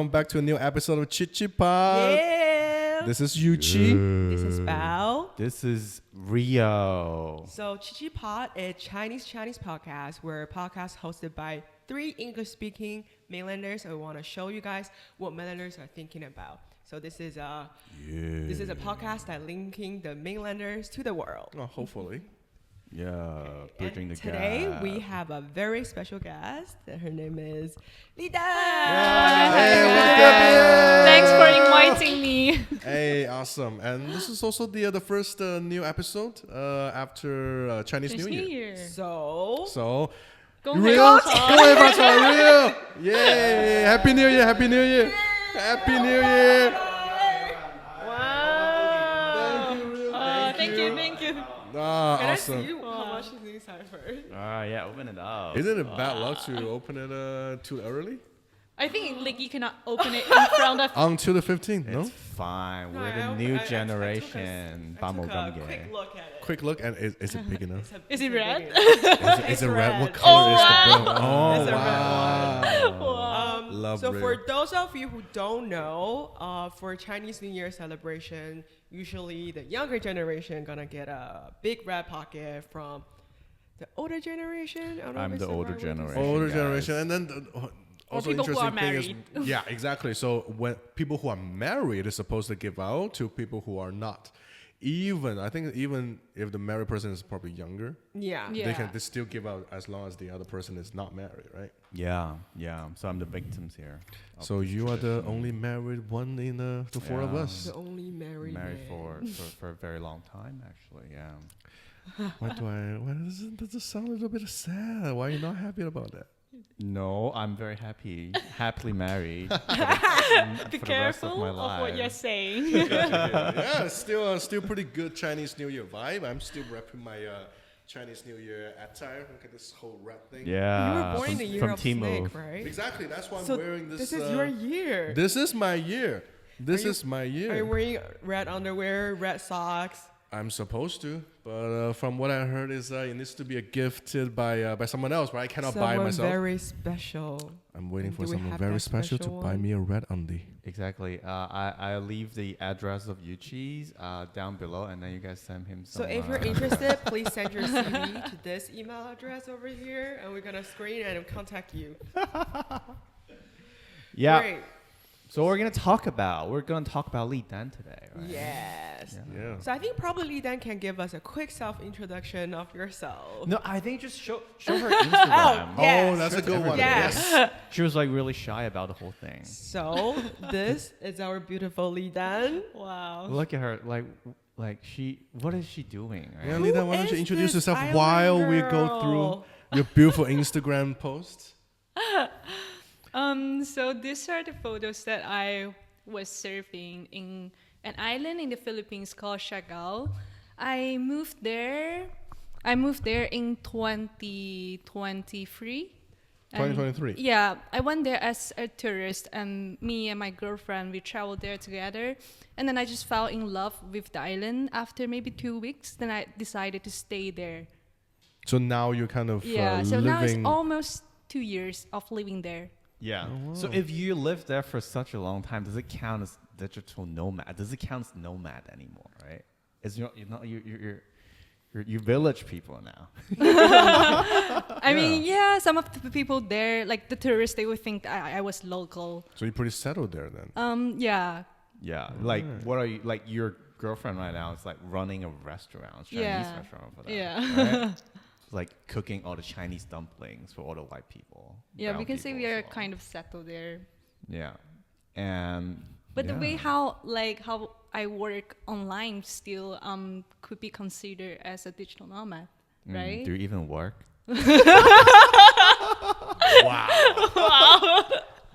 welcome back to a new episode of Chichi Pod. Yeah. This is Yuchi. This is Bao. This is Rio. So Chichi Pod is Chinese podcast. We're a podcast hosted by 3 English-speaking mainlanders. I want to show you guys what mainlanders are thinking about. So this is a podcast that linking the mainlanders to the world. Oh, hopefully. Yeah, bridging the gap. Today we have a very special guest. Her name is Lida. Hey, what's up? Thanks for inviting me. Hey, awesome. And this is also the first new episode after Chinese New Year. So, Rio, Rio. Yay! Happy New Year! Happy New Year! Happy New Year! Wow! Thank you, Rio. Thank you. Ah, Can awesome. I see how much is inside first? Yeah, open it up. Isn't it bad luck to open it too early? I think like you cannot open it in front of. Until the 15th, no? It's fine. No, We're the I new took generation. a quick look at it. Quick look, and is it big enough? Is it red? Is it red? What color is the brown? Oh, It's a red wow. Love So Rio. for those of you who don't know, for Chinese New Year celebration, usually the younger generation gonna get a big red pocket from the older generation. I don't know if I'm it's the older right way to say generation. Older guys. generation, and then also people who are interesting thing is, yeah, exactly. So when people who are married is supposed to give out to people who are not. I think even if the married person is probably younger, Yeah. they still give out as long as the other person is not married, right? Yeah. So I'm the victims here. So you are the only married one in the four of Yeah. us. The only married Married man. for a very long time, actually. Yeah. Why does it sound a little bit sad? Why are you not happy about that? No, I'm very happily married. Be for the rest of careful my of what life. you're saying. Yeah, still pretty good Chinese New Year vibe. I'm still repping my Chinese New Year attire. Look at this whole wrap thing. Yeah. You were born in the year from of Timo. snake, right? Exactly. That's why I'm So wearing this. this is your year. This is my year. This Are you- is my Are you year. wearing red underwear, red socks? I'm supposed to, but from what I heard is it needs to be gifted by someone else, but I cannot buy it Someone myself. very special. I'm waiting Do for we someone have very that special to special buy one? me a red undie. Exactly. I leave the address of Yuchi's down below, and then you guys send him some. So if you're interested, please send your CV to this email address over here, and we're gonna screen and contact you. Yeah. Great. So we're gonna talk about Li Dan today, right? Yes. Yeah. So I think probably Li Dan can give us a quick self-introduction of yourself. No, I think just show her Instagram. Yes. Oh, that's a good one. Yes. She was like really shy about the whole thing. So this is our beautiful Li Dan. Wow. Look at her, like she. What is she doing? Right? Yeah, Who Lida, why don't you is introduce this yourself island while we go girl? through your beautiful Instagram posts? So these are the photos that I was surfing in an island in the Philippines called Siargao. I moved there in 2023. And 2023. Yeah, I went there as a tourist, and me and my girlfriend, we traveled there together. And then I just fell in love with the island after maybe 2 weeks. Then I decided to stay there. So now you're kind of So now it's living. almost 2 years of living there. Yeah. Oh, So wow. if you live there for such a long time, does it count as digital nomad? Does it count as nomad anymore? Right? You're village people now. I mean, yeah, some of the people there, like the tourists, they would think I was local. So you're pretty settled there then. Yeah. Yeah. Like, what are you like? Your girlfriend right now is like running a restaurant, Chinese Yeah. restaurant for that. Yeah. Right? Like cooking all the Chinese dumplings for all the white people. Yeah, brown we can say people we as are well. kind of settled there. Yeah. And But the way yeah. how I work online still could be considered as a digital nomad, right? Do you even work?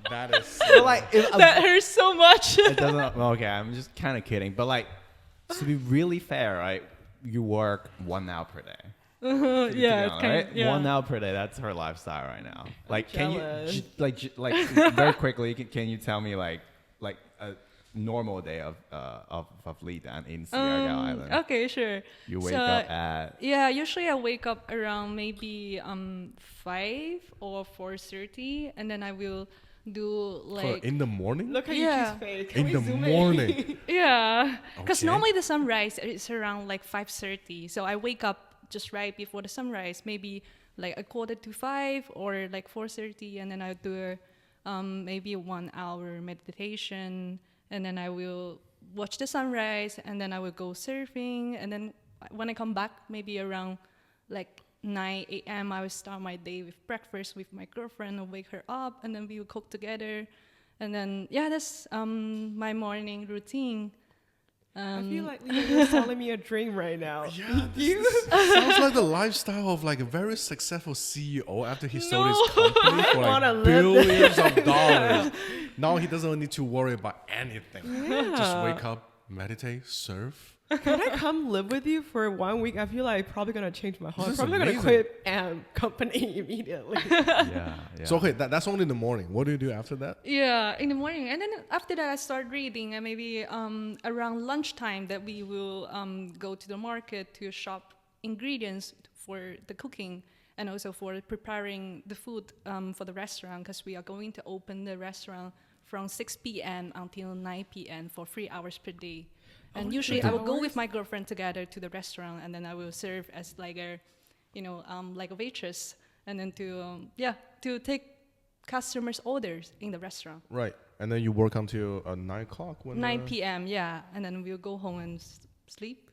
That is. So like, That hurts so much. it doesn't. Okay, I'm just kind of kidding. But like, to be really fair, right? You work 1 hour per day. Yeah, it's kind right? of, yeah. 1 hour per day. That's her lifestyle right now. Like, can you jealous. like very quickly? Can you tell me like a normal day of Li Dan in Siargao Island? Okay, sure. You wake So, up at Yeah, usually I wake up around maybe 5 or 4:30, and then I will do like in the morning. Look at you choose fake. In the morning. Yeah, because normally the sunrise is around like 5:30. So I wake up just right before the sunrise, maybe like a 4:45 or like 4:30, and then I do maybe 1 hour meditation, and then I will watch the sunrise, and then I will go surfing, and then when I come back, maybe around like 9 a.m. I will start my day with breakfast with my girlfriend. I'll wake her up, and then we will cook together, and then that's my morning routine. I feel like you're selling me a dream right now. Yeah, this sounds like the lifestyle of like a very successful CEO after he sold his company for like billions of dollars. Now he doesn't need to worry about anything. Just wake up, meditate, surf. Can I come live with you for 1 week? I feel like I'm probably gonna change my heart. I'm probably gonna quit company immediately. Yeah. So okay, that's only in the morning. What do you do after that? Yeah, in the morning, and then after that I start reading, and maybe around lunchtime that we will go to the market to shop ingredients for the cooking and also for preparing the food for the restaurant, because we are going to open the restaurant from 6 p.m. until 9 p.m. for 3 hours per day. And usually I will go with my girlfriend together to the restaurant, and then I will serve as like a, like a waitress, and then to take customers' orders in the restaurant. Right, and then you work until 9 o'clock. 9 p.m. and then we'll go home and sleep.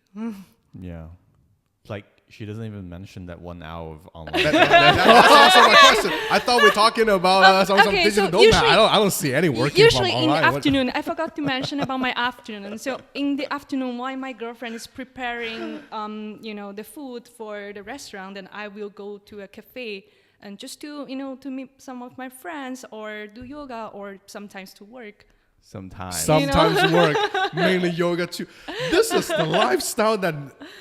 Yeah, like she doesn't even mention that 1 hour of online. That's also my question. I thought we were talking about some digital nomad. I don't see any working from online. Usually in the afternoon, I forgot to mention about my afternoon. So in the afternoon, while my girlfriend is preparing, the food for the restaurant, then I will go to a cafe and just to meet some of my friends or do yoga or sometimes to work. Sometimes work, mainly yoga too. This is the lifestyle that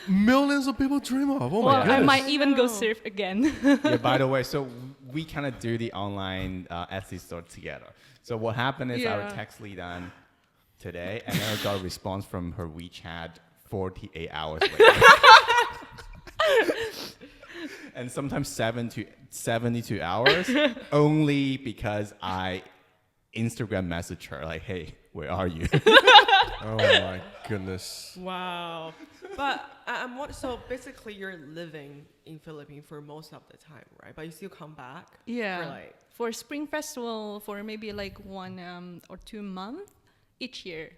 millions of people dream of. Oh my goodness. I might even go surf again. Yeah, by the way, so we kind of do the online Etsy store together. So what happened is I would text Lidan today, and then I got a response from her WeChat 48 hours later. And sometimes 7 to 72 hours, only because I Instagram message her like, hey, where are you? Oh my goodness. Wow. But so basically you're living in Philippines for most of the time, right? But you still come back? Yeah. For Spring Festival for maybe like 1 or 2 months each year.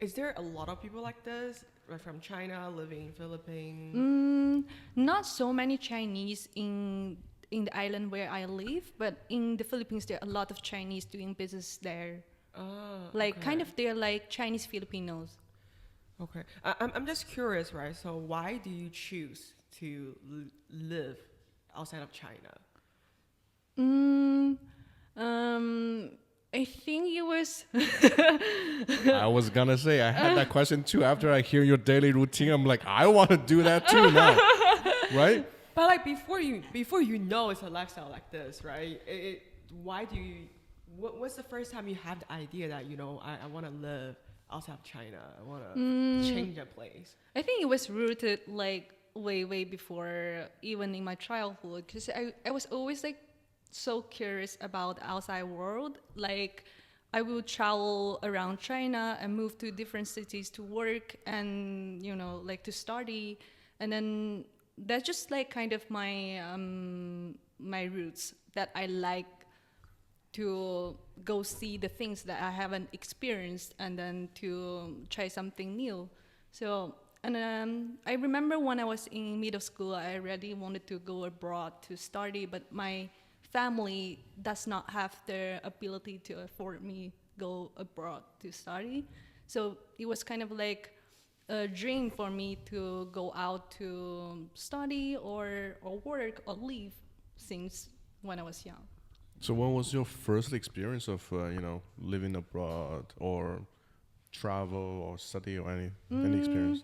Is there a lot of people like this? Like from China living in Philippines? Not so many Chinese in the island where I live, but in the Philippines there are a lot of Chinese doing business there. Kind of they're like Chinese Filipinos. Okay. I'm just curious, right? So why do you choose to live outside of China? I think it was I was gonna say I had that question too. After I hear your daily routine, I'm like, I want to do that too now. Right? But like before you know it's a lifestyle like this, right? Why do you? What's the first time you had the idea that I want to live outside of China? I want to change a place. I think it was rooted like way before, even in my childhood, because I was always like so curious about the outside world. Like I would travel around China and move to different cities to work and like to study, and then that's just like kind of my my roots, that I like to go see the things that I haven't experienced and then to try something new. So I remember when I was in middle school, I already wanted to go abroad to study, but my family does not have the ability to afford me go abroad to study. So it was kind of like a dream for me to go out to study or work or live since when I was young. So when was your first experience of living abroad or travel or study or any experience?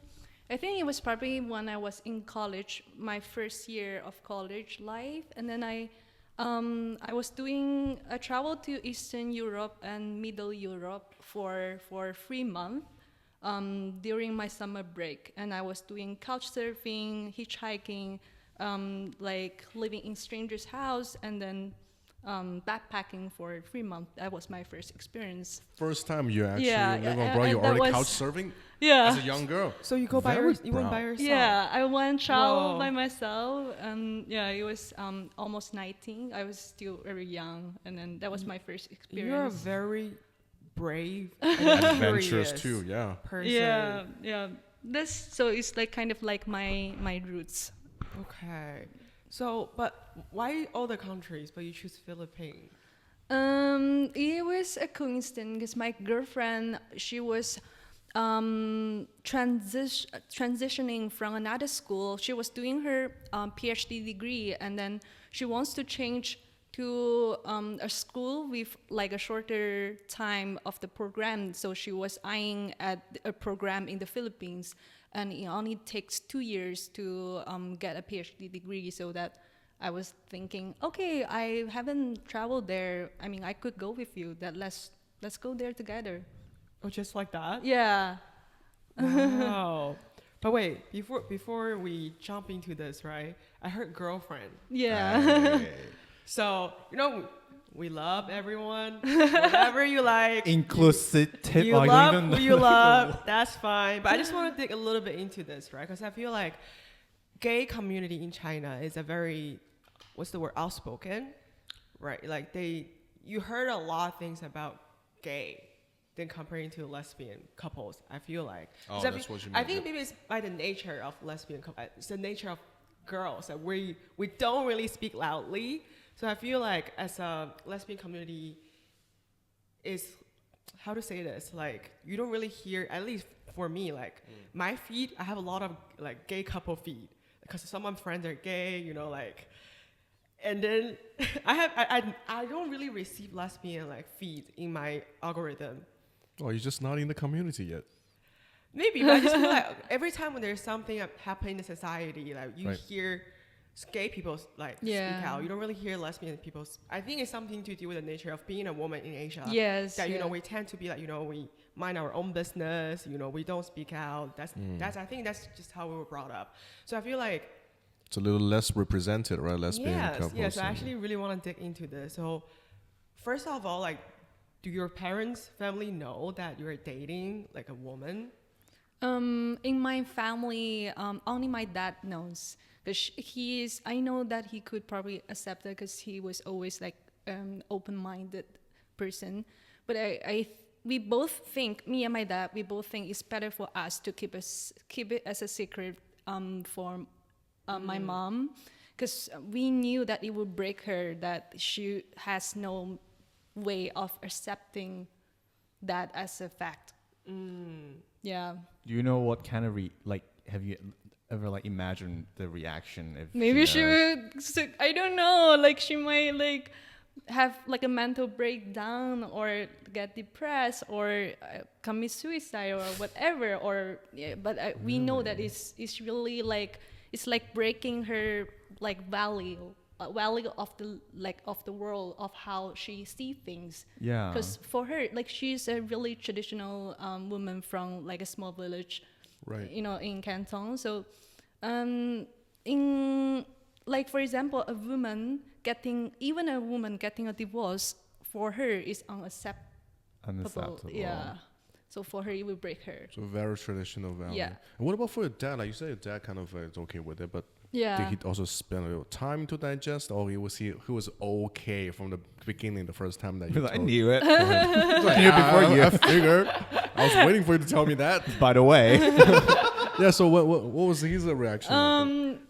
I think it was probably when I was in college, my first year of college life, and then I was doing a travel to Eastern Europe and Middle Europe for 3 months during my summer break, and I was doing couch surfing, hitchhiking, like living in strangers' house, and then backpacking for 3 months. That was my first experience. First time you actually live abroad, you're already couch surfing as a young girl. So you went by yourself? Yeah, I went travel by myself. It was almost 19. I was still very young, and then that was my first experience. You're a very brave, adventurous too. Person. Yeah. So it's like kind of like my roots. Okay. So, but why all the countries, but you choose Philippines? It was a coincidence because my girlfriend, she was transitioning from another school. She was doing her PhD degree, and then she wants to change to a school with like a shorter time of the program. So she was eyeing at a program in the Philippines, and it only takes 2 years to get a PhD degree. So that I was thinking, okay, I haven't traveled there. I mean, I could go with you. That let's go there together. Oh, just like that? Yeah. Wow. But wait, before we jump into this, right? I heard girlfriend. Yeah. So, we love everyone, whatever you like. Inclusive. You love who you love, that's fine. But I just want to dig a little bit into this, right? Because I feel like gay community in China is a very, outspoken, right? Like you heard a lot of things about gay than comparing to lesbian couples, I feel like. Oh, that's what you mean. I think maybe it's by the nature of lesbian couples. It's the nature of girls that we don't really speak loudly. So I feel like as a lesbian community is, how to say this, like you don't really hear, at least for me, like my feed, I have a lot of like gay couple feed because some of my friends are gay, and then I don't really receive lesbian like feed in my algorithm. Oh, you're just not in the community yet. Maybe, but I just feel like every time when there's something happening in society, like you hear gay people speak out. You don't really hear lesbian people. I think it's something to do with the nature of being a woman in Asia. Yes. That we tend to be like we mind our own business. We don't speak out. That's I think that's just how we were brought up. So I feel like it's a little less represented, right? Lesbian couples. Yes. So I actually really want to dig into this. So first of all, like, do your parents' family know that you're dating like a woman? In my family, only my dad knows. Because I know that he could probably accept it because he was always like open-minded person. But we both think, me and my dad, we both think it's better for us to keep it as a secret for my mom, because we knew that it would break her, that she has no way of accepting that as a fact. Yeah. Do you know what kind of have you ever imagined the reaction if maybe she would, I don't know, like she might like have like a mental breakdown or get depressed or commit suicide or whatever, or but we know that it's really like it's like breaking her like value of the world, of how she sees things. Yeah, because for her, like, she's a really traditional woman from like a small village, right, in Canton. So in, like, for example, a woman getting a divorce, for her is unacceptable. Yeah. So for her, it will break her. So very traditional value. Yeah. And what about for your dad? Like you said, your dad kind of is okay with it, but yeah, did he also spend a little time to digest, or he was okay from the beginning, the first time that you I knew it. I knew before you. I figured. I was waiting for you to tell me that. By the way. Yeah. So what was his reaction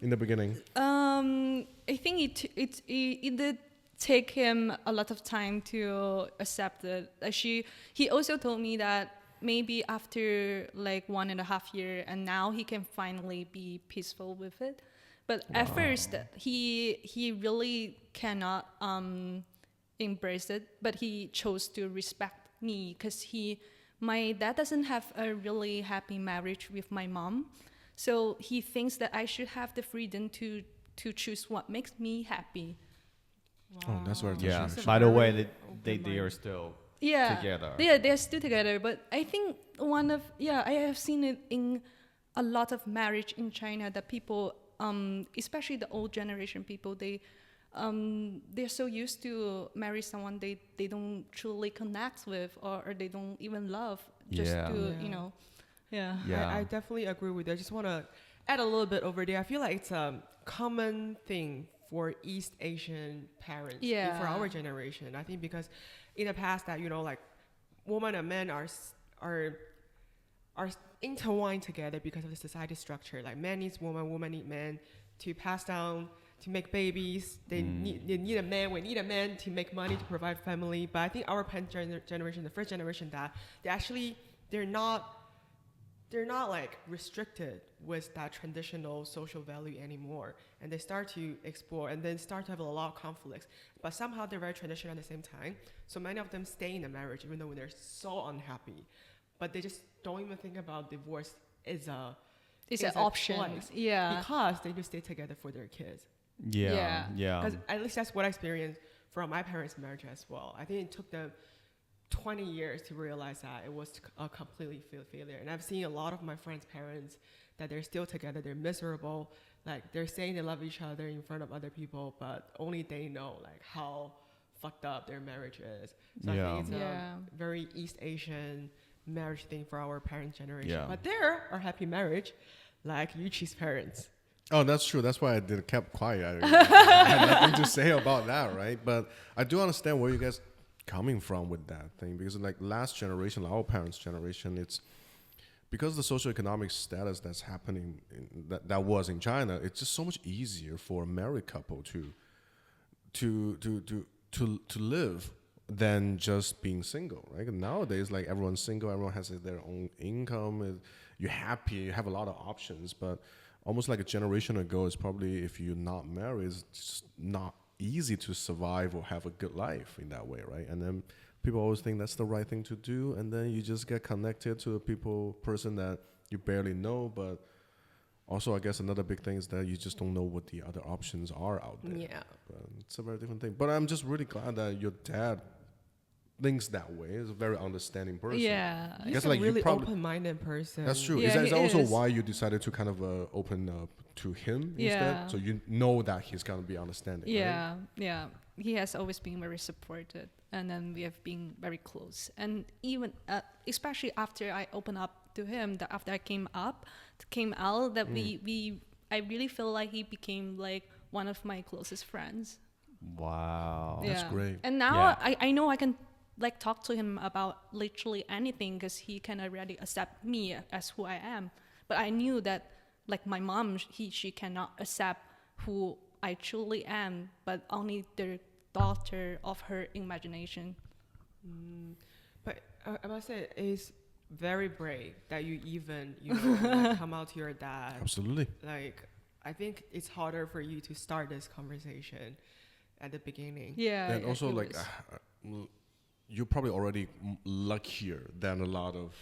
in the beginning? I think it did take him a lot of time to accept it. He also told me that maybe after like 1.5 years, and now he can finally be peaceful with it. But at first, he really cannot embrace it. But he chose to respect me because my dad doesn't have a really happy marriage with my mom, so he thinks that I should have the freedom to choose what makes me happy. Wow. Oh, that's very yeah. By the way, they are still together. Yeah, they're still together. But I think I have seen it in a lot of marriage in China that people, especially the old generation people, they they're so used to marry someone they don't truly connect with or they don't even love just to, you know. Yeah. I definitely agree with you. I just want to add a little bit over there. I feel like it's a common thing for East Asian parents for our generation. I think because in the past that, you know, like women and men are intertwined together because of the society structure. Like man needs woman, woman need man to pass down, to make babies. They need a man. We need a man to make money to provide family. But I think our parent generation, the first generation, that they're not like restricted with that traditional social value anymore, and they start to explore and then start to have a lot of conflicts. But somehow they're very traditional at the same time. So many of them stay in a marriage even though they're so unhappy, but they just don't even think about divorce is an option. Choice, because they just stay together for their kids. Yeah. Because at least that's what I experienced from my parents' marriage as well. I think it took them 20 years to realize that it was a completely failure. And I've seen a lot of my friends' parents that they're still together, they're miserable, like they're saying they love each other in front of other people, but only they know like how fucked up their marriage is. So I think it's a very East Asian marriage thing for our parent generation. But there are happy marriage, like Yuchi's parents. Oh, that's true. That's why I kept quiet. I had nothing to say about that, right? But I do understand where you guys coming from with that thing, because like last generation, our parents' generation, it's because the socioeconomic status that's happening that was in China. It's just so much easier for a married couple to live than just being single, right? And nowadays, like everyone's single, everyone has their own income. You're happy, you have a lot of options, but almost like a generation ago, it's probably if you're not married, it's just not easy to survive or have a good life in that way, right? And then people always think that's the right thing to do, and then you just get connected to a person that you barely know. But also, I guess another big thing is that you just don't know what the other options are out there. Yeah, but it's a very different thing. But I'm just really glad that your dad thinks that way. He's a very understanding person. Yeah, he's a really open-minded person. That's true. Is that also why you decided to kind of open up to him instead? So you know that he's going to be understanding. Yeah, right? yeah. He has always been very supportive, and then we have been very close. And even especially after I opened up to him, that after I came out, that I really feel like he became like one of my closest friends. Wow, that's great. And now I know I can like talk to him about literally anything because he can already accept me as who I am. But I knew that like my mom, she cannot accept who I truly am, but only the daughter of her imagination. But I must say, it's very brave that you even like, come out to your dad. Absolutely. Like, I think it's harder for you to start this conversation at the beginning. Yeah. And also like you're probably already luckier than a lot of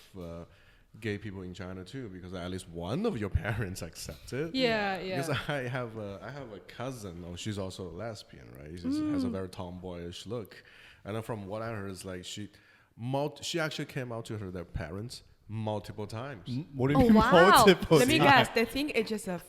gay people in China too, because at least one of your parents accepted. Yeah. Because I have a cousin. Oh, she's also a lesbian, right? She has a very tomboyish look, and then from what I heard, is like she actually came out to their parents multiple times. What do you mean multiple? Let me guess. They think it's just a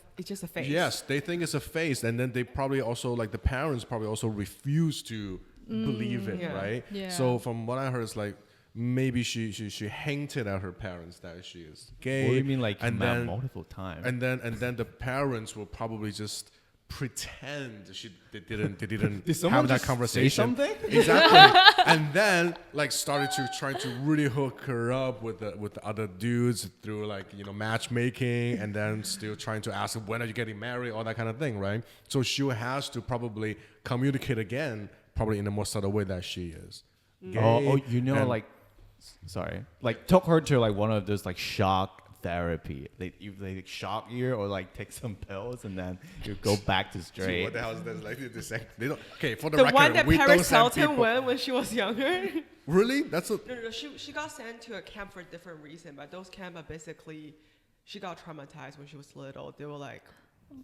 face. Yes, they think it's a face, and then they probably also like the parents probably also refuse to believe it, right? Yeah. So from what I heard, it's like maybe she hinted at her parents that she is gay. What do you mean, like, and then multiple times? And then the parents will probably just pretend they didn't have that conversation. Say something? Exactly. And then like started to try to really hook her up with the other dudes through like, you know, matchmaking, and then still trying to ask when are you getting married, all that kind of thing, right? So she has to probably communicate again, probably in a more subtle way that she is gay. Oh, you know, like, sorry, like took her to like one of those like shock therapy. They shock you or like take some pills, and then you go back to straight. See, what the hell is this? Like they don't. Okay, for the The record, one that we Paris don't send Hilton people. went when she was younger. Really? That's a. No. She got sent to a camp for a different reason, but those camps are basically, she got traumatized when she was little. They will like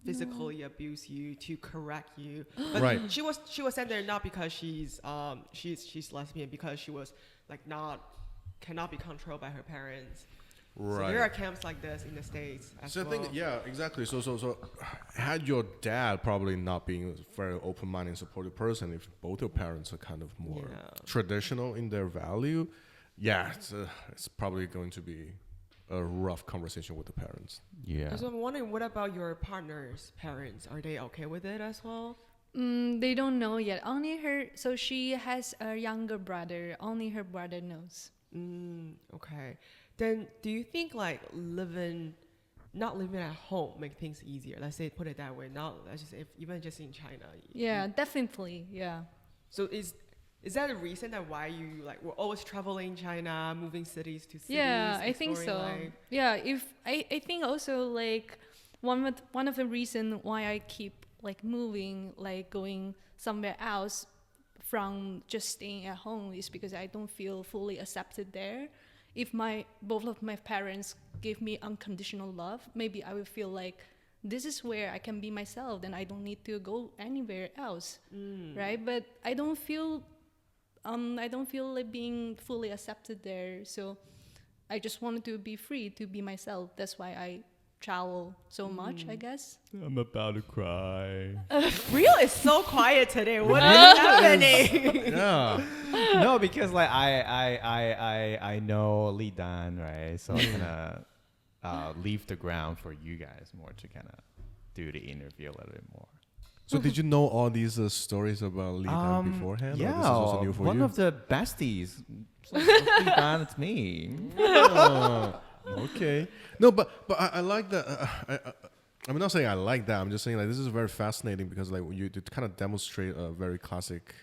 physically abuse you to correct you. But right. She was sent there not because she's lesbian, because she was like cannot be controlled by her parents. Right. So there are camps like this in the States as well. I think, yeah, exactly. So had your dad probably not being a very open-minded and supportive person, if both your parents are kind of more traditional in their value, it's probably going to be a rough conversation with the parents. Yeah. So I'm wondering, what about your partner's parents? Are they okay with it as well? They don't know yet. Only her. So she has a younger brother. Only her brother knows. Okay. Then do you think like not living at home make things easier? Let's say, put it that way. Even just in China. Yeah, definitely. Yeah. So is that the reason that why you like were always traveling China, moving cities to cities? Yeah, I think so. Life? Yeah, if I think also like one of the reason why I keep like moving, like going somewhere else from just staying at home is because I don't feel fully accepted there. If both of my parents give me unconditional love, maybe I would feel like this is where I can be myself, then I don't need to go anywhere else, right? But I don't feel like being fully accepted there. So I just wanted to be free to be myself. That's why I travel so much, I guess. I'm about to cry. Rio is so quiet today. What is happening? Yeah. No, because like I know Li Dan, right? So I'm gonna leave the ground for you guys more to kind of do the interview a little bit more. So did you know all these stories about Li Dan beforehand? Yeah, or this is also new for one you? of the besties. So Li Dan, it's me. Oh, okay. No, but I like that. I'm not saying I like that. I'm just saying like this is very fascinating because like you kind of demonstrate a very classic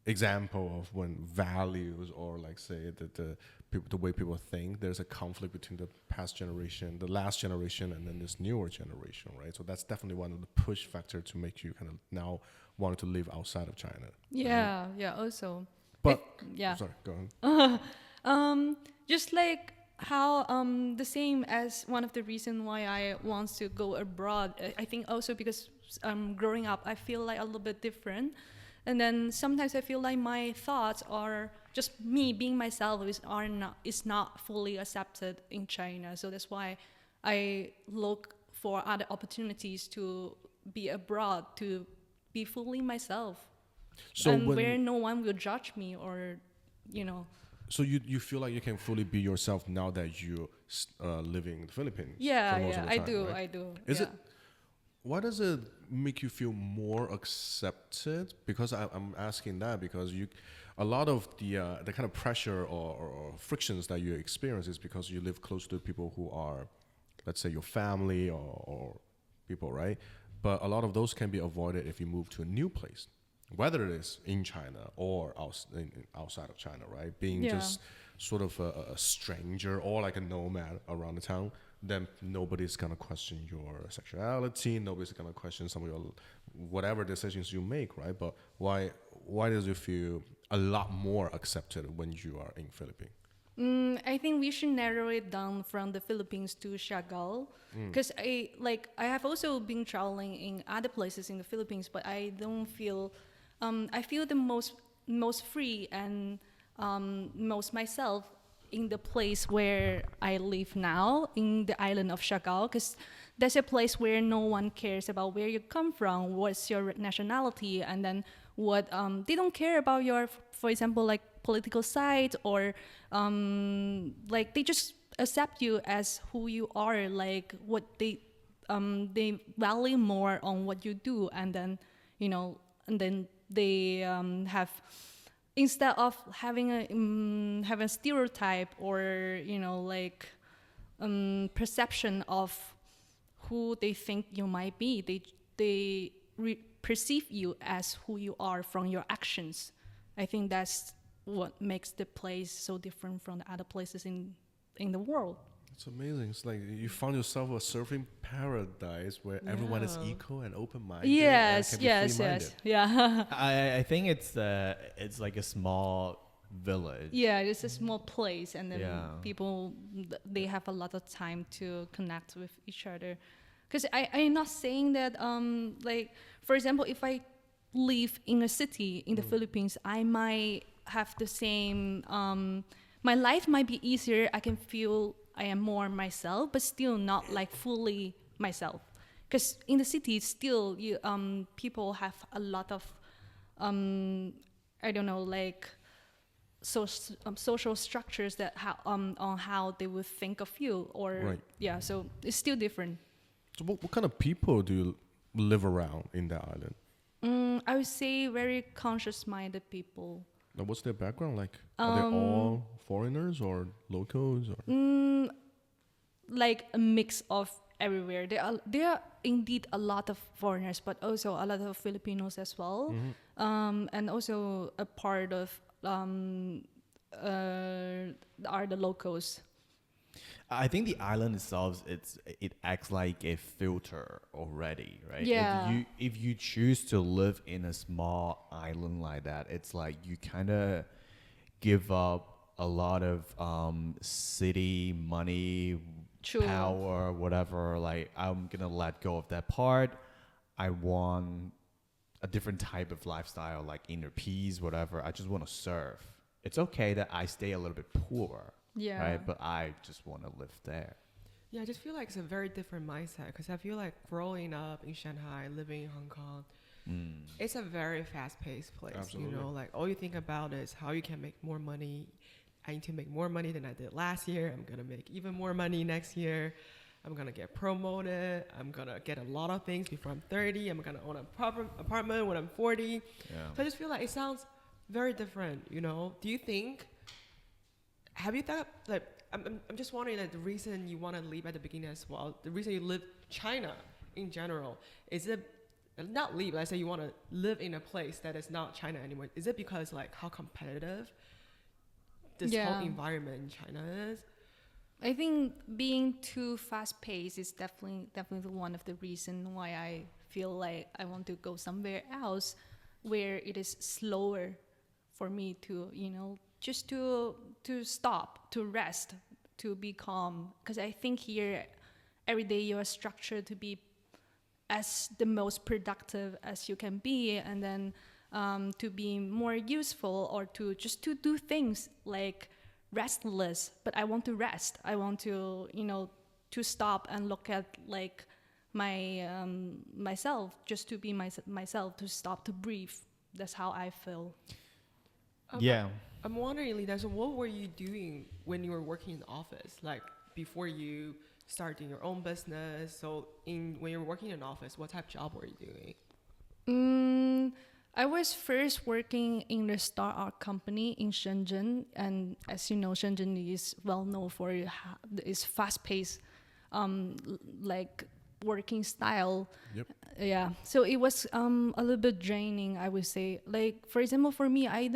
example of when values or like say the way people think, there's a conflict between the past generation, the last generation, and then this newer generation, right? So that's definitely one of the push factor to make you kind of now want to live outside of China. Yeah, yeah. Also, but yeah. Sorry, go on. Just like how the same as one of the reason why I want to go abroad. I think also because growing up, I feel like a little bit different. And then sometimes I feel like my thoughts are just me being myself is not fully accepted in China. So that's why I look for other opportunities to be abroad, to be fully myself. So and where no one will judge me or, you know. So you feel like you can fully be yourself now that you living in the Philippines? Yeah, for most of the time, I do. Why does it make you feel more accepted? Because I'm asking that because a lot of the kind of pressure or frictions that you experience is because you live close to people who are, let's say, your family or people, right? But a lot of those can be avoided if you move to a new place, whether it is in China or outside of China, right? Being just sort of a stranger or like a nomad around the town, then nobody's gonna question your sexuality. Nobody's gonna question some of your whatever decisions you make, right? But why does it feel a lot more accepted when you are in Philippines? I think we should narrow it down from the Philippines to Siargao, because I have also been traveling in other places in the Philippines, but I don't feel. I feel the most free and most myself in the place where I live now, in the island of Siargao, because that's a place where no one cares about where you come from, what's your nationality, and then what they don't care about your, for example, like political side or like they just accept you as who you are, like what they value more on what you do, and then they have, instead of having a stereotype or perception of who they think you might be, they perceive you as who you are from your actions. I think that's what makes the place so different from the other places in the world. It's amazing. It's like you found yourself a surfing paradise where everyone is equal and open-minded. Yes. Yeah. I think it's like a small village. Yeah, it's a small place, and then people, they have a lot of time to connect with each other. Because I'm not saying that like, for example, if I live in a city in the Philippines, I might have the same. My life might be easier. I I am more myself, but still not like fully myself. Because in the city, still people have a lot of I don't know, like social structures that on how they would think of you, or so it's still different. So what kind of people do you live around in that island? I would say very conscious-minded people. Now, what's their background like? Are they all foreigners or locals? Or? Like a mix of everywhere. There are indeed a lot of foreigners, but also a lot of Filipinos as well, and also a part of are the locals. I think the island itself, it acts like a filter already, right? Yeah. If you choose to live in a small island like that, it's like you kind of give up a lot of city money, True. power, whatever. Like, I'm gonna let go of that part. I want a different type of lifestyle, like inner peace, whatever. I just want to serve. It's okay that I stay a little bit poor. Yeah. Right, but I just want to live there. Yeah, I just feel like it's a very different mindset, because I feel like growing up in Shanghai, living in Hong Kong, it's a very fast-paced place. Absolutely. You know, like all you think about is how you can make more money. I need to make more money than I did last year. I'm gonna make even more money next year. I'm gonna get promoted. I'm gonna get a lot of things before I'm 30. I'm gonna own a proper apartment when I'm 40. Yeah. So I just feel like it sounds very different. You know, do you think? Have you thought, like, I'm just wondering, like, the reason you want to leave at the beginning as well, the reason you live China in general, is it, not leave, let's say you want to live in a place that is not China anymore, is it because, like, how competitive this whole environment in China is? I think being too fast-paced is definitely one of the reasons why I feel like I want to go somewhere else where it is slower for me to, just to stop, to rest, to be calm. Because I think here, every day you are structured to be as the most productive as you can be, and then to be more useful, or to just to do things like restless. But I want to rest. I want to, to stop and look at like my myself, just to be myself, to stop, to breathe. That's how I feel. Yeah. I'm wondering, Lida, so what were you doing when you were working in the office? Like, before you started your own business? So when you were working in an office, what type of job were you doing? I was first working in the startup company in Shenzhen. And as you know, Shenzhen is well known for its fast-paced, like, working style. Yep. Yeah, so it was a little bit draining, I would say. Like, for example, for me, I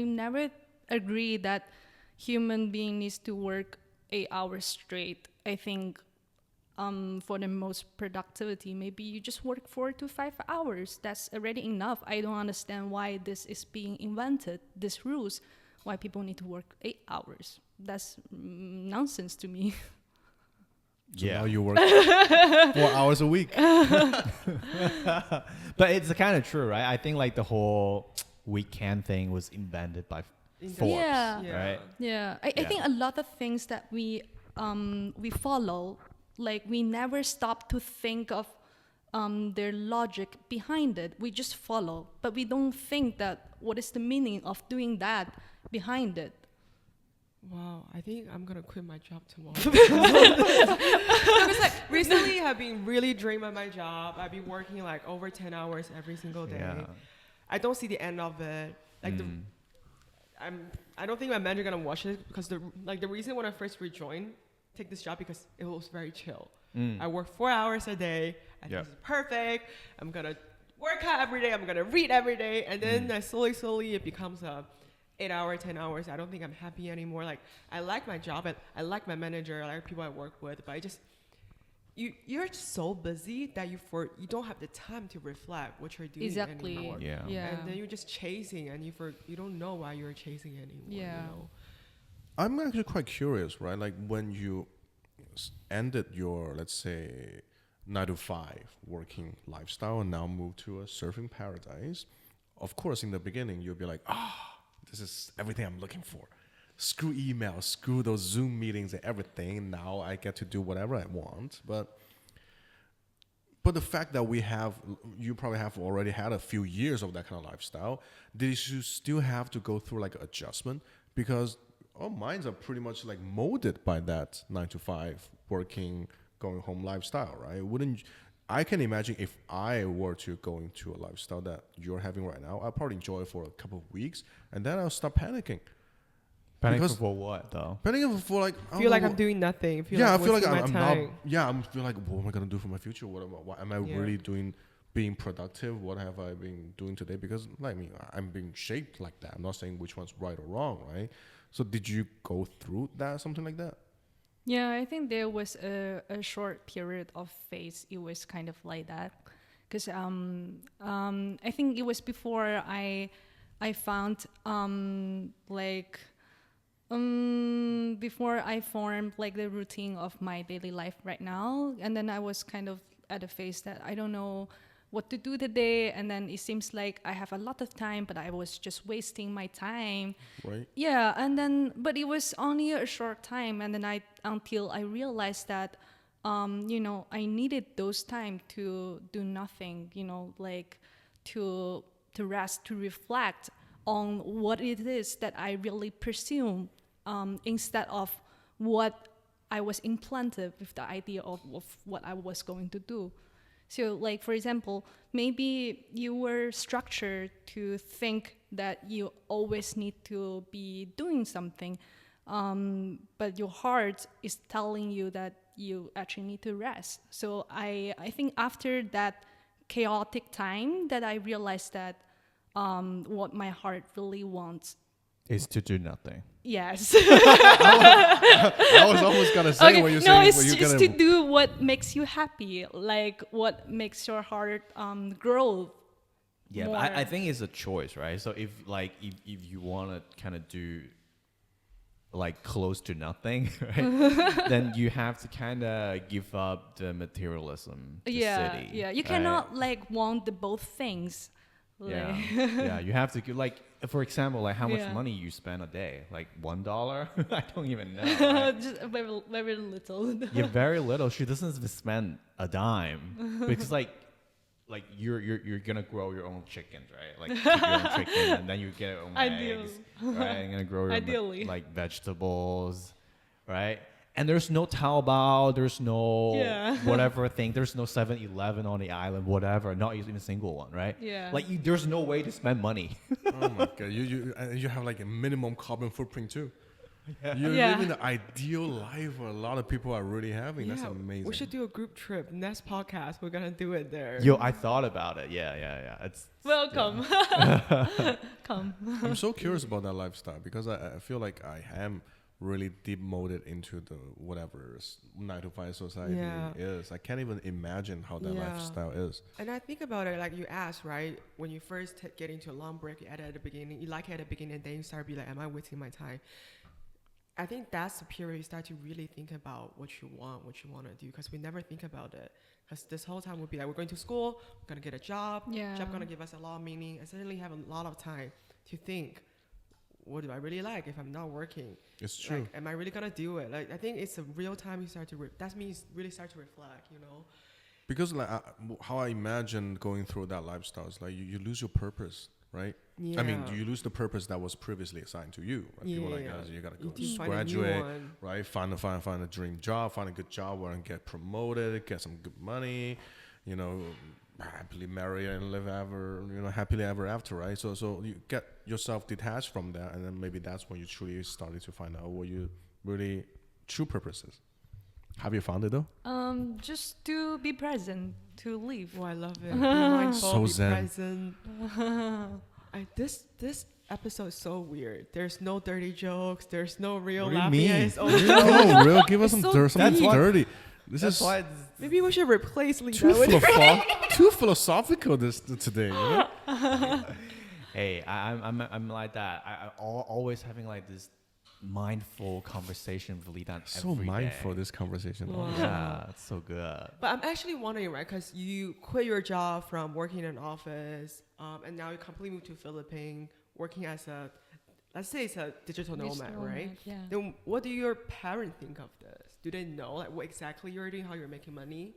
never agree that human being needs to work 8 hours straight. I think for the most productivity, maybe you just work 4 to 5 hours. That's already enough. I don't understand why this is being invented, these rules, why people need to work 8 hours. That's nonsense to me. So now you work 4 hours a week. But it's kind of true, right? I think like the whole weekend thing was invented by Forbes, right? Yeah, I think a lot of things that we follow, like, we never stop to think of their logic behind it. We just follow, but we don't think that what is the meaning of doing that behind it. Wow, I think I'm gonna quit my job tomorrow. Because like recently I've been really drained by my job. I've been working like over 10 hours every single day. Yeah. I don't see the end of it. Like I don't think my manager gonna watch it, because the reason when I first take this job, because it was very chill. I work 4 hours a day. I think this is perfect. I'm gonna work out every day. I'm gonna read every day, and then slowly it becomes a 8 hours, 10 hours. I don't think I'm happy anymore. Like, I like my job, and I like my manager, I like people I work with, but I just, you're so busy that you don't have the time to reflect what you're doing anymore. Yeah. And then you're just chasing, and you don't know why you're chasing anymore. Yeah. I'm actually quite curious, right? Like, when you ended your, let's say, 9 to 5 working lifestyle and now moved to a surfing paradise, of course, in the beginning, you'll be like, this is everything I'm looking for. screw email, screw those Zoom meetings and everything. Now I get to do whatever I want. But the fact that you probably have already had a few years of that kind of lifestyle, did you still have to go through like adjustment? Because our minds are pretty much like molded by that 9 to 5 working, going home lifestyle, right? I can imagine if I were to go into a lifestyle that you're having right now, I'll probably enjoy it for a couple of weeks and then I'll start panicking. Panicking for what though? Panicking for like, I feel like I'm doing nothing. I feel like I'm not. Yeah, I'm feel like, what am I gonna do for my future? What am I really doing? Being productive? What have I been doing today? Because like I'm being shaped like that. I'm not saying which one's right or wrong, right? So did you go through that, something like that? Yeah, I think there was a short period of phase. It was kind of like that, because I think it was before I found before I formed like the routine of my daily life right now, and then I was kind of at a phase that I don't know what to do today, and then it seems like I have a lot of time, but I was just wasting my time. Right. Yeah, and then but it was only a short time, and then until I realized that I needed those time to do nothing, like to rest, to reflect on what it is that I really pursue, instead of what I was implanted with the idea of what I was going to do. So like, for example, maybe you were structured to think that you always need to be doing something, but your heart is telling you that you actually need to rest. So I think after that chaotic time that I realized that what my heart really wants is to do nothing. Yes. I was almost gonna say okay, what you're no, saying. it's to do what makes you happy, like what makes your heart grow. Yeah, but I think it's a choice, right? So if you want to kind of do like close to nothing, right? Then you have to kind of give up the materialism. City, yeah. You cannot like want the both things. Yeah, you have to like, for example, like how much money you spend a day, like $1. I don't even know. Right? Just very, very little. Yeah, very little. She doesn't even spend a dime because like you're gonna grow your own chickens, right? Like keep your own chicken, and then you get your own eggs, right? You're gonna grow your own, like vegetables, right? And there's no Taobao, there's no whatever thing, there's no 7-Eleven on the island, whatever, not even a single one, right? Yeah. Like there's no way to spend money. Oh my god, you have like a minimum carbon footprint too. You're living the ideal life a lot of people are really having. That's amazing. We should do a group trip. Next podcast, we're gonna do it there. Yo, I thought about it. Yeah. It's welcome. Come. I'm so curious about that lifestyle because I feel like I am really deep molded into the whatever 9 to 5 society is. I can't even imagine how that lifestyle is. And I think about it like you asked, right? When you first get into a long break, you at the beginning, you like it at the beginning, and then you start to be like, am I wasting my time? I think that's the period you start to really think about what you want to do, because we never think about it. Because this whole time we'll be like, we're going to school, we're going to get a job, job going to give us a lot of meaning, and suddenly have a lot of time to think, what do I really like if I'm not working? It's true. Like, am I really gonna do it? Like, I think it's a real time you start to. That means really start to reflect, Because like how I imagine going through that lifestyle is like you lose your purpose, right? Yeah. I mean, you lose the purpose that was previously assigned to you. Right? People like us, you gotta go graduate, right? Find a dream job, find a good job where I can get promoted, get some good money, happily marry and live happily ever after, right? So you get yourself detached from that, and then maybe that's when you truly started to find out what your really true purpose is. Have you found it though? Just to be present, to live. Oh, I love it. Be mindful, so be zen. Present. This episode is so weird. There's no dirty jokes. There's no real what do you laughing. mean? No, real. Give us something dirty. That's why maybe we should replace Lisa too philosophical today. Hey, I'm like that. I always having like this mindful conversation with Lita. So mindful this conversation. Wow. Yeah, it's so good. But I'm actually wondering, right? Because you quit your job from working in an office, and now you completely moved to Philippines, working as let's say it's a digital nomad, right? Yeah. Then what do your parents think of this? Do they know like what exactly you're doing, how you're making money?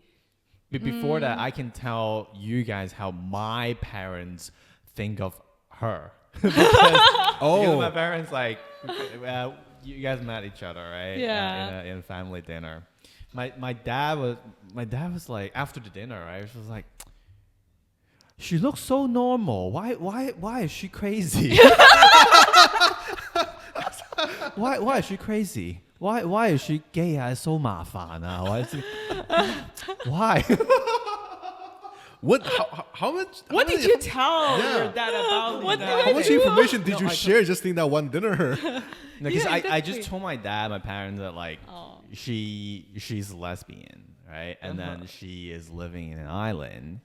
But before that, I can tell you guys how my parents think of her. because my parents, like, you guys met each other, right? Yeah. In a family dinner. My dad was like, after the dinner, right? She was like, she looks so normal. Why is she crazy? Why is she crazy? Why is she gay? It's so 麻烦啊. Why? How much? What did you tell your dad about that? How much information did you share just in that one dinner? Because I just told my parents that like she's lesbian, right? And then she is living in an island.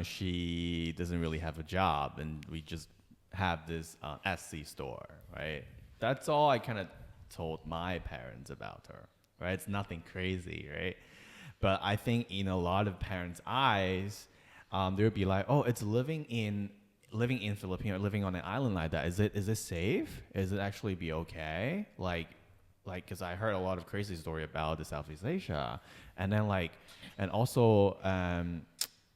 She doesn't really have a job, and we just have this Etsy store, right? That's all I kind of told my parents about her, right? It's nothing crazy, right? But I think in a lot of parents' eyes, they would be like, "Oh, it's living in Philippines, or living on an island like that. Is it safe? Is it actually be okay? Like, because I heard a lot of crazy story about the Southeast Asia, and then and also,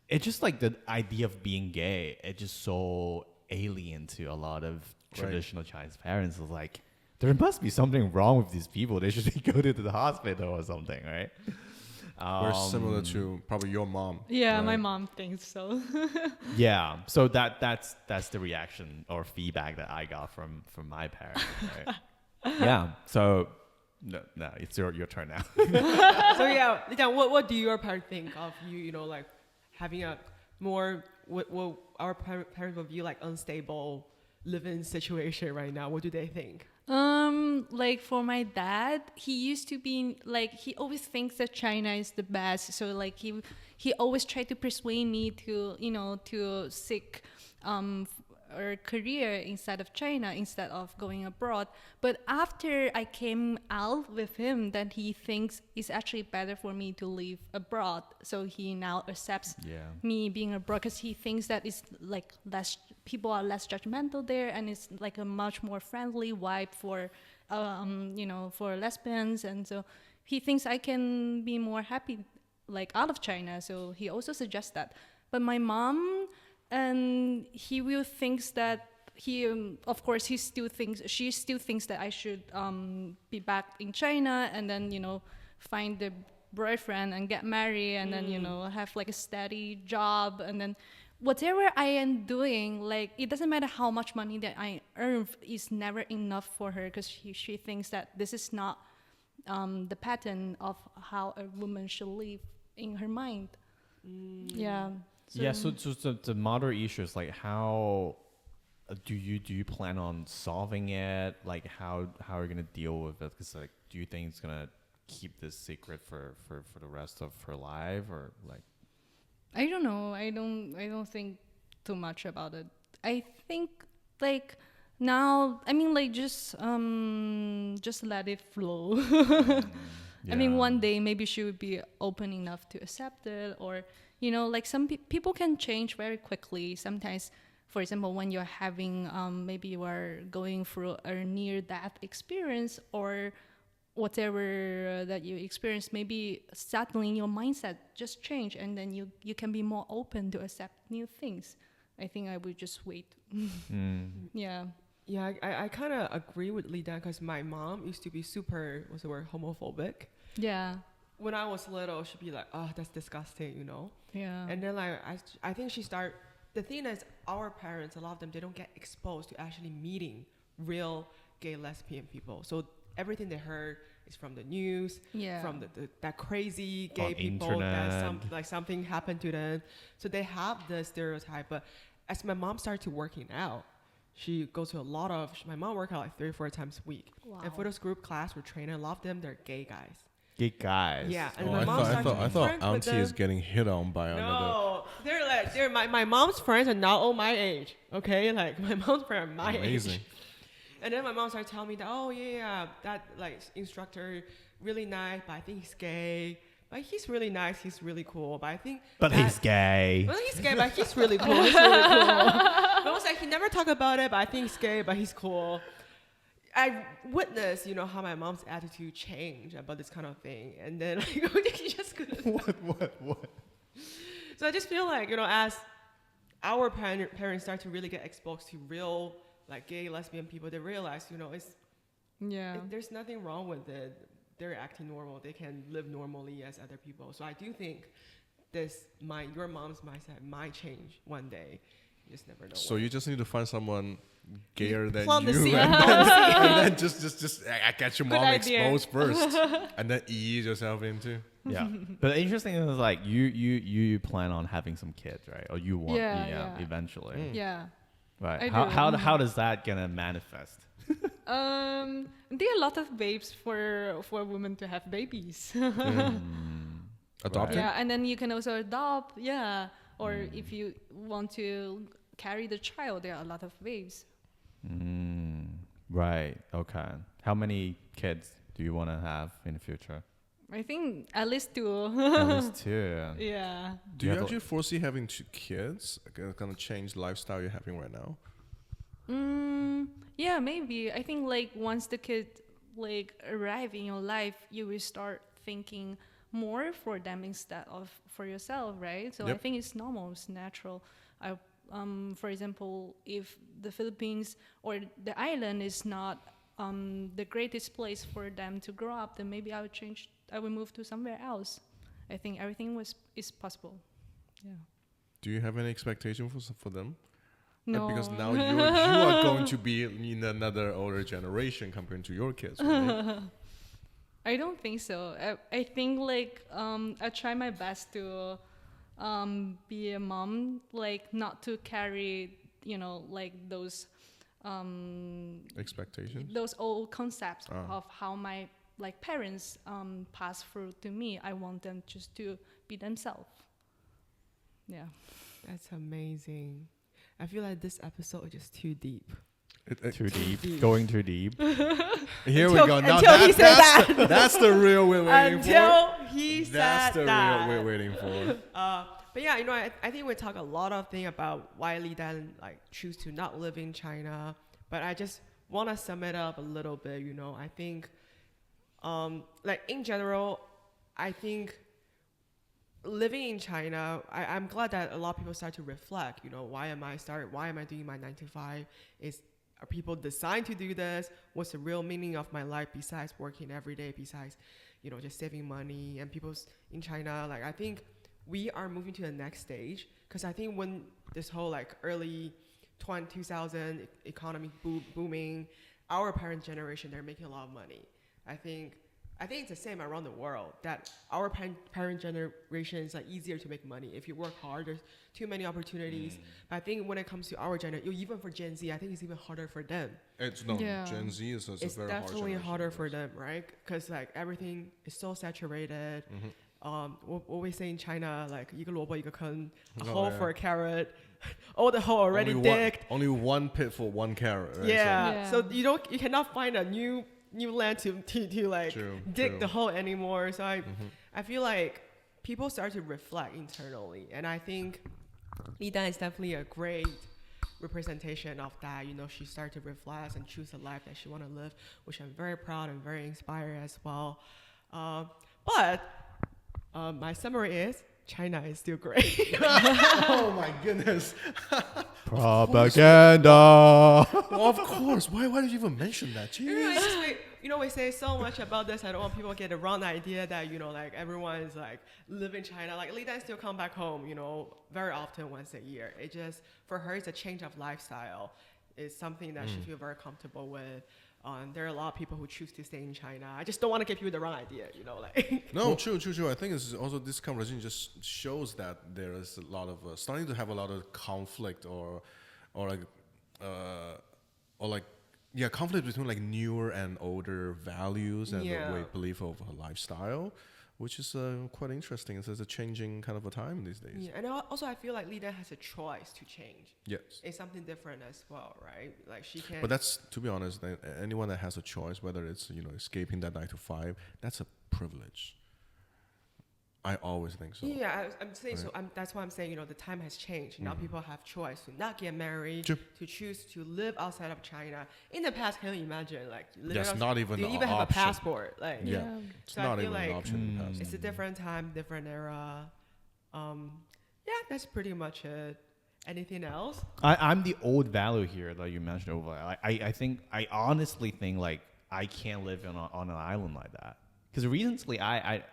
it's just like the idea of being gay. It's just so alien to a lot of traditional Chinese parents. It's like, there must be something wrong with these people. They should go to the hospital or something, right? We're similar to probably your mom. Yeah, right? My mom thinks so. Yeah, so that's the reaction or feedback that I got from my parents. Right? Yeah, so no, it's your turn now. So yeah, what do your parents think of you? You know, like having a more what our parents would view like unstable living situation right now. What do they think? Like for my dad, he used to be like, he always thinks that China is the best. So like he always tried to persuade me to, to seek or career inside of China instead of going abroad. But after I came out with him, then he thinks it's actually better for me to live abroad. So he now accepts me being abroad because he thinks that it's like people are less judgmental there, and it's like a much more friendly vibe for for lesbians. And so he thinks I can be more happy like out of China. So he also suggests that. But my mom, and he will thinks that of course she still thinks that I should be back in China and then find the boyfriend and get married and then have like a steady job, and then whatever I am doing, like it doesn't matter how much money that I earn, is never enough for her, because she thinks that this is not the pattern of how a woman should live in her mind. Yeah. So the mother issue is like, how do you plan on solving it? Like how are you gonna deal with it? Because like, do you think it's gonna keep this secret for the rest of her life, or like? I don't know. I don't think too much about it. I think like now, I mean, like just let it flow. I mean, one day maybe she would be open enough to accept it, or like some people can change very quickly. Sometimes, for example, when you're having maybe you are going through a near-death experience or whatever that you experience, maybe suddenly your mindset just change, and then you can be more open to accept new things. I think I would just wait. Yeah. Yeah, I kind of agree with Li Dan, because my mom used to be super, what's the word, homophobic. Yeah. When I was little, she'd be like, "Oh, that's disgusting," Yeah. And then like I think she started. The thing is, our parents, a lot of them, they don't get exposed to actually meeting real gay lesbian people. So everything they heard is from the news, from that crazy gay on people internet. that something happened to them. So they have the stereotype. But as my mom started working out, she goes to my mom works out like 3 or 4 times a week. Wow. And for this group class, we're training a lot of them, they're gay guys. Gay guys. Yeah, and I thought Auntie is getting hit on by another. No, they're my mom's friends are now all my age. Okay, like my mom's friends are my age. And then my mom started telling me that that like instructor really nice, but I think he's gay. But he's really nice, he's really cool. But I think he's gay. Well, he's gay, but he's really cool. He's really cool. But I was like, he never talked about it, but I think he's gay, but he's cool. I witnessed, how my mom's attitude changed about this kind of thing, and then like she just couldn't. What? So I just feel like as our parents start to really get exposed to real like gay, lesbian people, they realize there's nothing wrong with it. They're acting normal. They can live normally as other people. So I do think your mom's mindset might change one day. You just never know. So you just need to find someone gayer than Plant the you, seed. and then just get your mom idea. exposed first, and then ease yourself into. Yeah, but the interesting is like you plan on having some kids, right? Or you want eventually. Yeah. Right. How does that gonna manifest? There are a lot of ways for women to have babies. Adopting. Yeah, and then you can also adopt. Yeah, or if you want to carry the child, there are a lot of ways. Right. Okay. How many kids do you want to have in the future? I think at least 2. At least 2. Yeah. Do you actually foresee having 2 kids? Gonna change the lifestyle you're having right now? Yeah, maybe. I think like once the kid like arrive in your life, you will start thinking more for them instead of for yourself, right? So I think it's normal, it's natural. For example, if the Philippines or the island is not the greatest place for them to grow up, then maybe I will move to somewhere else. I think everything is possible. Yeah. Do you have any expectation for them? No. Because now you are going to be in another older generation compared to your kids, right? I don't think so. I think like I try my best to be a mom, like not to carry like those Expectations, those old concepts of how my like parents pass through to me. I want them just to be themselves. Yeah. That's amazing. I feel like this episode is just too deep. Too deep. Going too deep. Here we go. Now until he said that. That's the real we're waiting for. Until he said That's the that. real we're waiting for. But yeah, I think we talk a lot of things about why Li Dan like choose to not live in China. But I just want to sum it up a little bit. I think, like in general, I think living in China, I'm glad that a lot of people start to reflect. Why am I doing my 9 to 5? Are people designed to do this? What's the real meaning of my life besides working every day? Besides, just saving money. And people in China, like I think we are moving to the next stage, because I think when this whole like early 2000 economy booming, our parent generation, they're making a lot of money. I think it's the same around the world, that our parent generation is like easier to make money. If you work hard, there's too many opportunities. But I think when it comes to our generation, even for Gen Z, I think it's even harder for them. Gen Z is it's very definitely hard harder for them, right? Because like everything is so saturated. What we say in China, like 一个萝卜一个坑, a hole for a carrot. Oh, the hole already digged. Only one pit for one carrot, right? Yeah. So you cannot find a new land to like dig the hole anymore. So I feel like people start to reflect internally, and I think Li Dan is definitely a great representation of that. She started to reflect and choose the life that she want to live, which I'm very proud and very inspired as well. But my summary is China is still great. Oh my goodness. Propaganda. Well, of course. Why did you even mention that? Jeez. We say so much about this. I don't want people to get the wrong idea that, like everyone is like live in China. Like Li Dan still come back home, very often once a year. It just, for her, it's a change of lifestyle. It's something that she feel very comfortable with. There are a lot of people who choose to stay in China. I just don't want to give people the wrong idea, like. No, true. I think it's also this conversation just shows that there is a lot of starting to have a lot of conflict or conflict between like newer and older values and the way belief of a lifestyle, which is quite interesting. It's a changing kind of a time these days. Yeah, and also I feel like Li Dan has a choice to change. Yes. It's something different as well, right? Like she can. But that's, to be honest, anyone that has a choice, whether it's escaping that 9 to 5, that's a privilege. I always think so. Yeah, I'm saying so. That's why I'm saying, the time has changed. Now people have choice to not get married, Sure. to choose to live outside of China. In the past, can you imagine, like, That's not even do you an even have a option. passport? Like, Yeah. It's so not I feel even like an option in the past. it's a different time, different era. Yeah, that's pretty much it. Anything else? I'm the old value here that you mentioned over. I honestly think like I can't live on an island like that. Because recently I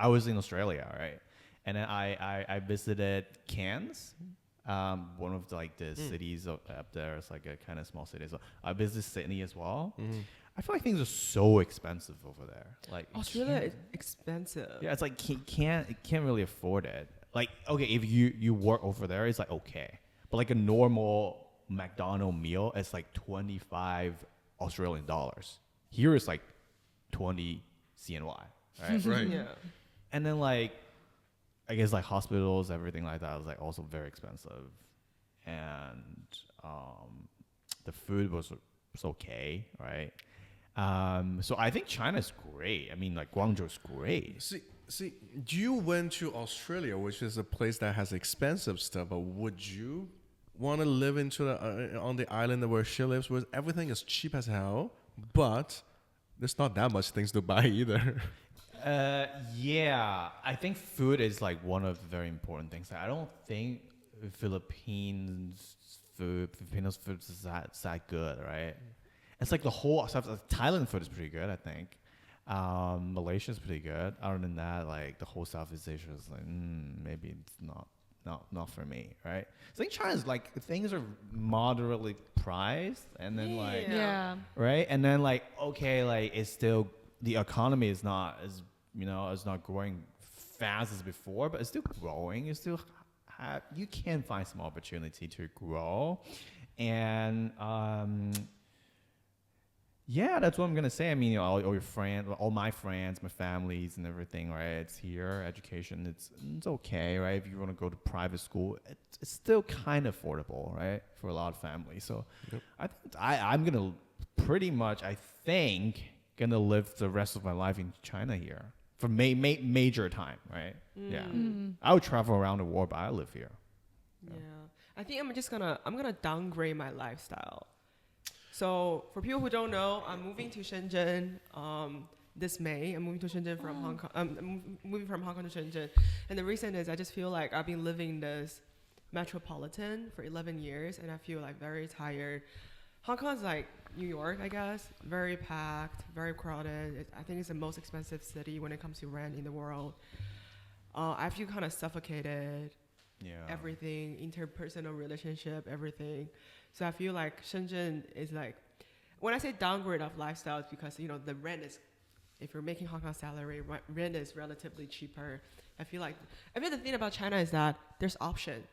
was in Australia, right? And then I visited Cairns, one of the cities up there. It's like a kind of small city. So I visited Sydney as well. I feel like things are so expensive over there. Like Australia is expensive. Yeah, it's like can't really afford it. Like, okay, if you work over there, it's like okay, but like a normal McDonald's meal, it's like 25 Australian dollars. Here it's like 20 CNY, right? Right. Yeah. And then like, I guess like hospitals, everything like that was like also very expensive, and the food was okay, right? So I think China's great. I mean, like Guangzhou's great. See, you went to Australia, which is a place that has expensive stuff. But would you want to live on the island where she lives, where everything is cheap as hell, but there's not that much things to buy either? Yeah, I think food is like one of the very important things. I don't think Filipinos food is that good, right? It's like the whole stuff. Thailand food is pretty good, I think. Malaysia's pretty good. Other than that, like the whole Southeast Asia is like maybe it's not for me, right? So I think China's like things are moderately priced, and then right, and then like okay, like it's still the economy is not as it's not growing fast as before, but it's still growing. You still you can find some opportunity to grow, and yeah, that's what I'm gonna say. I mean, all your friends, all my friends, my families, and everything, right? It's here. Education, it's okay, right? If you want to go to private school, it's still kind of affordable, right, for a lot of families. So, I think I'm gonna pretty much, I think, gonna live the rest of my life in China here for major time, right? Yeah, I would travel around the world, but I live here. Yeah, I think I'm gonna downgrade my lifestyle. So for people who don't know, I'm moving to Shenzhen this May. I'm moving to Shenzhen from Hong Kong. I'm moving from Hong Kong to Shenzhen, and the reason is I just feel like I've been living this metropolitan for 11 years, and I feel like very tired. Hong Kong is like New York, I guess, very packed, very crowded. I think it's the most expensive city when it comes to rent in the world. I feel kind of suffocated. Yeah. Everything, interpersonal relationship, everything. So I feel like Shenzhen is like, when I say downgrade of lifestyle, it's because, the rent is, if you're making Hong Kong salary, rent is relatively cheaper. I feel the thing about China is that there's option.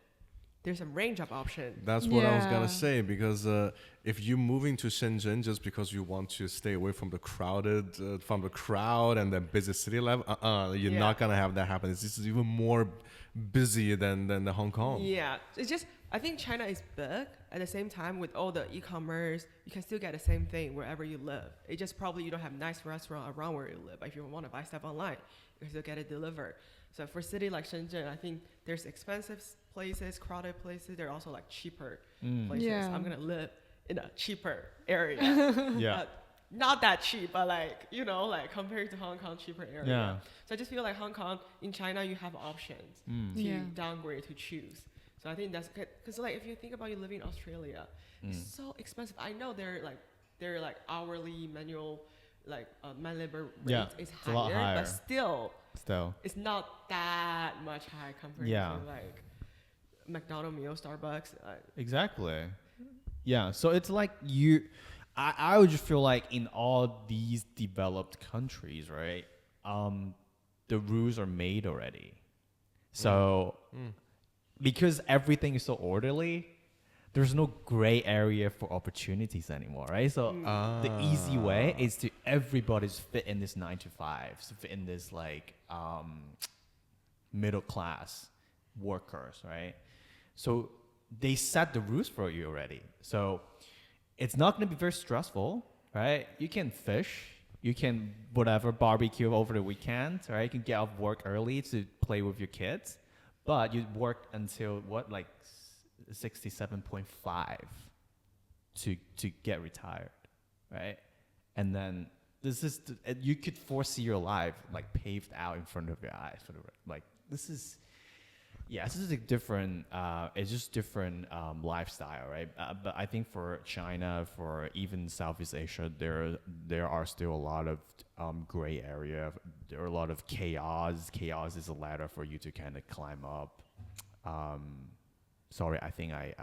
There's a range of options. That's what I was going to say, because if you're moving to Shenzhen just because you want to stay away from the crowd and the busy city life, you're not going to have that happen. It's just even more busy than the Hong Kong. Yeah. It's just, I think China is big. At the same time, with all the e-commerce, you can still get the same thing wherever you live. It just probably you don't have nice restaurant around where you live. But if you want to buy stuff online, you can still get it delivered. So for a city like Shenzhen, I think there's expensive places, crowded places. There are also like cheaper places. Yeah. I'm gonna live in a cheaper area. Yeah. Not that cheap, but like compared to Hong Kong, cheaper area. Yeah. So I just feel like Hong Kong, in China, you have options to downgrade, to choose. So I think that's good, because like if you think about you living in Australia, it's so expensive. I know they're like hourly manual man labor rate is a lot higher, but still it's not that much high compared to like McDonald's meal, Starbucks. Exactly. Yeah. So it's like I would just feel like in all these developed countries, right? The rules are made already. So because everything is so orderly, there's no gray area for opportunities anymore, right? So the easy way is to everybody's fit in this 9 to 5, so fit in this like middle class workers, right? So they set the rules for you already. So it's not going to be very stressful, right? You can fish, You can whatever barbecue over the weekend, right? You can get off work early to play with your kids, but you work until what, like 67.5 to get retired, right? And then this is you could foresee your life like paved out in front of your eyes for the like this is. Yeah, this is a different. It's just different lifestyle, right? But I think for China, for even Southeast Asia, there are still a lot of gray area. There are a lot of chaos. Chaos is a ladder for you to kind of climb up. Sorry, I think I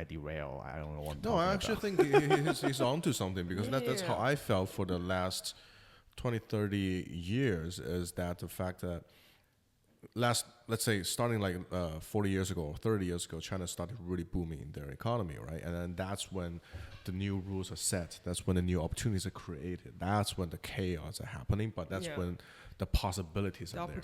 derail. I don't know what I'm talking about. No, I actually think he's onto something, because that's how I felt for the last 20, 30 years. Is that the fact that let's say starting like 40 years ago or 30 years ago, China started really booming in their economy, right? And then that's when the new rules are set. That's when the new opportunities are created. That's when the chaos are happening, but that's when the possibilities are there.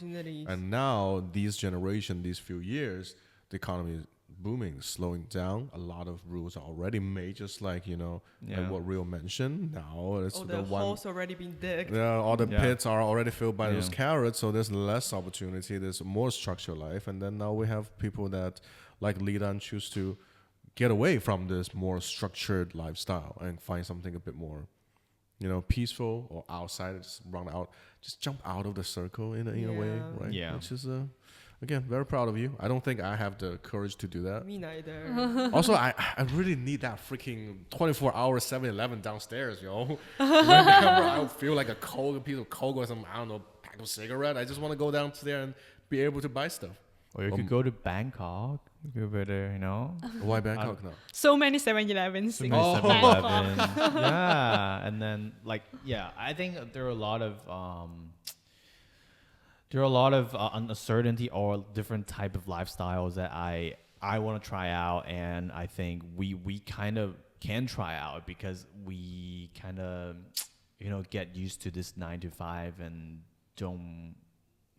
And now these few years, the economy is booming, slowing down. A lot of rules are already made, just like, like what Rio mentioned. Now it's the holes already been digged. Yeah, all the pits are already filled by those carrots, so there's less opportunity. There's more structured life, and then now we have people that, like Li Dan, choose to get away from this more structured lifestyle and find something a bit more, peaceful or outside. Just jump out of the circle in a way, right? Yeah, which is again, very proud of you. I don't think I have the courage to do that. Me neither. Also, I really need that freaking 24-hour 7-Eleven downstairs, yo. Whenever I feel like a piece of coke or some, I don't know, pack of cigarette, I just want to go downstairs and be able to buy stuff. Or you could go to Bangkok. You could better, Why Bangkok now? So many 7-Elevens. Yeah, and then I think there are a lot of uncertainty or different type of lifestyles that I want to try out, and I think we kind of can try out because we kind of get used to this 9 to 5 and don't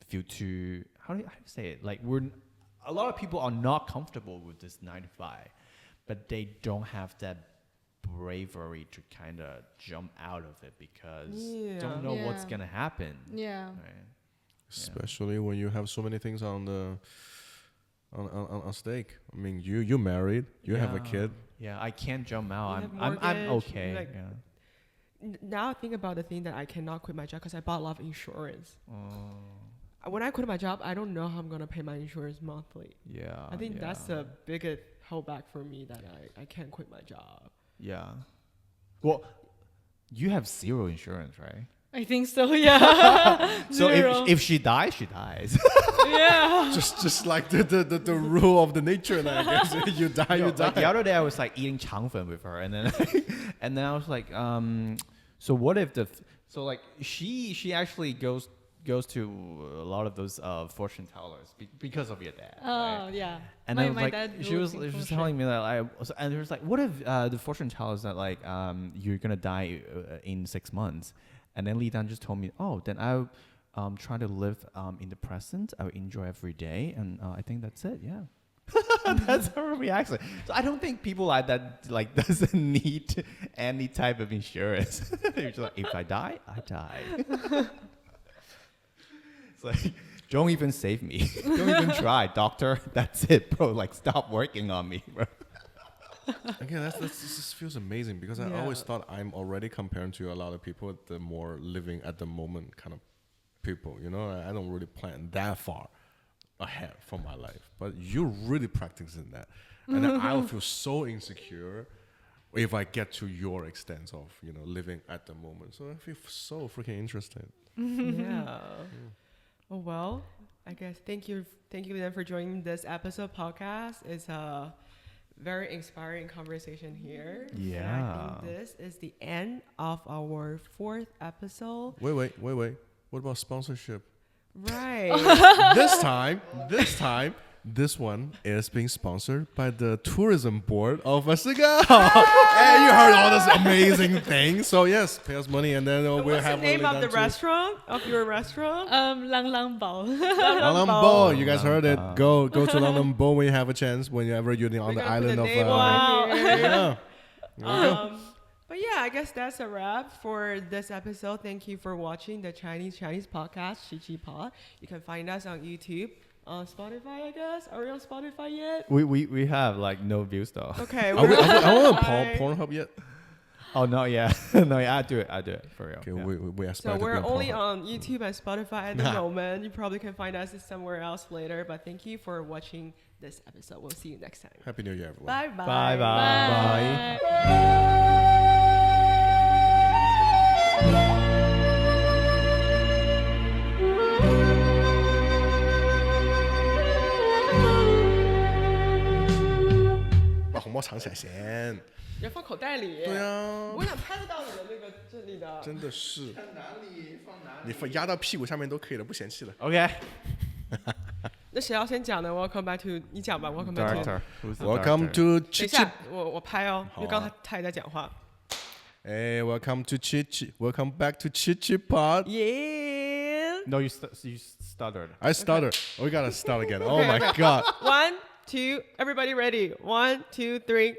feel too how do you say it, like a lot of people are not comfortable with this 9 to 5, but they don't have that bravery to kind of jump out of it because don't know what's gonna happen. Right? Especially when you have so many things on stake. I mean, you married, you have a kid. Yeah, I can't jump out. I'm okay. Now I think about the thing that I cannot quit my job because I bought a lot of insurance. When I quit my job, I don't know how I'm gonna pay my insurance monthly. Yeah, I think that's the biggest holdback for me, that I can't quit my job. Yeah. Well, you have zero insurance, right? I think so, yeah. So if she dies, she dies. Yeah. Just like the rule of the nature, I guess. You die, you die. Like the other day I was like eating changfen with her, and then I was like, so what if she actually goes to a lot of those fortune tellers because of your dad. Oh, right? yeah. And my then like dad she was telling me that and there was like, what if the fortune tellers that like you're gonna die in 6 months, and then Li Dan just told me, oh, then I'll try to live in the present. I'll enjoy every day, and I think that's it. Yeah. That's her reaction. So I don't think people like that doesn't need any type of insurance. They're just like, if I die, I die. It's like, don't even save me. Don't even try, doctor. That's it, bro. Like, stop working on me, bro. Again, this just feels amazing because I always thought I'm already comparing to a lot of people, the more living at the moment kind of people. I don't really plan that far ahead from my life, but you're really practicing that, and then I'll feel so insecure if I get to your extent of living at the moment. So I feel so freaking interested. Yeah. Oh, well, I guess thank you then for joining this episode podcast. It's a very inspiring conversation here. Yeah. And I think this is the end of our 4th episode. Wait. What about sponsorship? Right. This one is being sponsored by the tourism board of Siargao. Hey, you heard all this amazing things. So yes, pay us money, and then we'll have. What's the name of the restaurant? Of your restaurant? Lang Lang Bao. Lang Lang Bao. You guys heard it. Go to Lang Lang Bao when you have a chance. Whenever you're on the island of. But yeah, I guess that's a wrap for this episode. Thank you for watching the Chinese podcast, Chi Pod. You can find us on YouTube, on Spotify, I guess. Are we on Spotify yet? We have like no views though. Okay. Are we on Pornhub yet? Oh no, yeah, no, yeah, I do it for real. Okay, yeah. we aspire so we're to be only on on YouTube and Spotify at the moment. You probably can find us somewhere else later. But thank you for watching this episode. We'll see you next time. Happy New Year, everyone. Bye bye. Bye bye. Bye. 把红包藏起来先。要放口袋里。对啊。我想拍得到你的那个这里的。真的是。看哪里放哪里。你压到屁股下面都可以了，不嫌弃了。OK。那谁要先讲呢 ？Welcome back to 你讲吧。Welcome back to。Welcome to。等一下，我拍哦，因为刚才他也在讲话。Hey, welcome to Welcome back to Chi Pod. Yeah. No, you stuttered. I stuttered. Okay. We gotta start again. Oh my god. 1, 2, everybody ready? 1, 2, 3.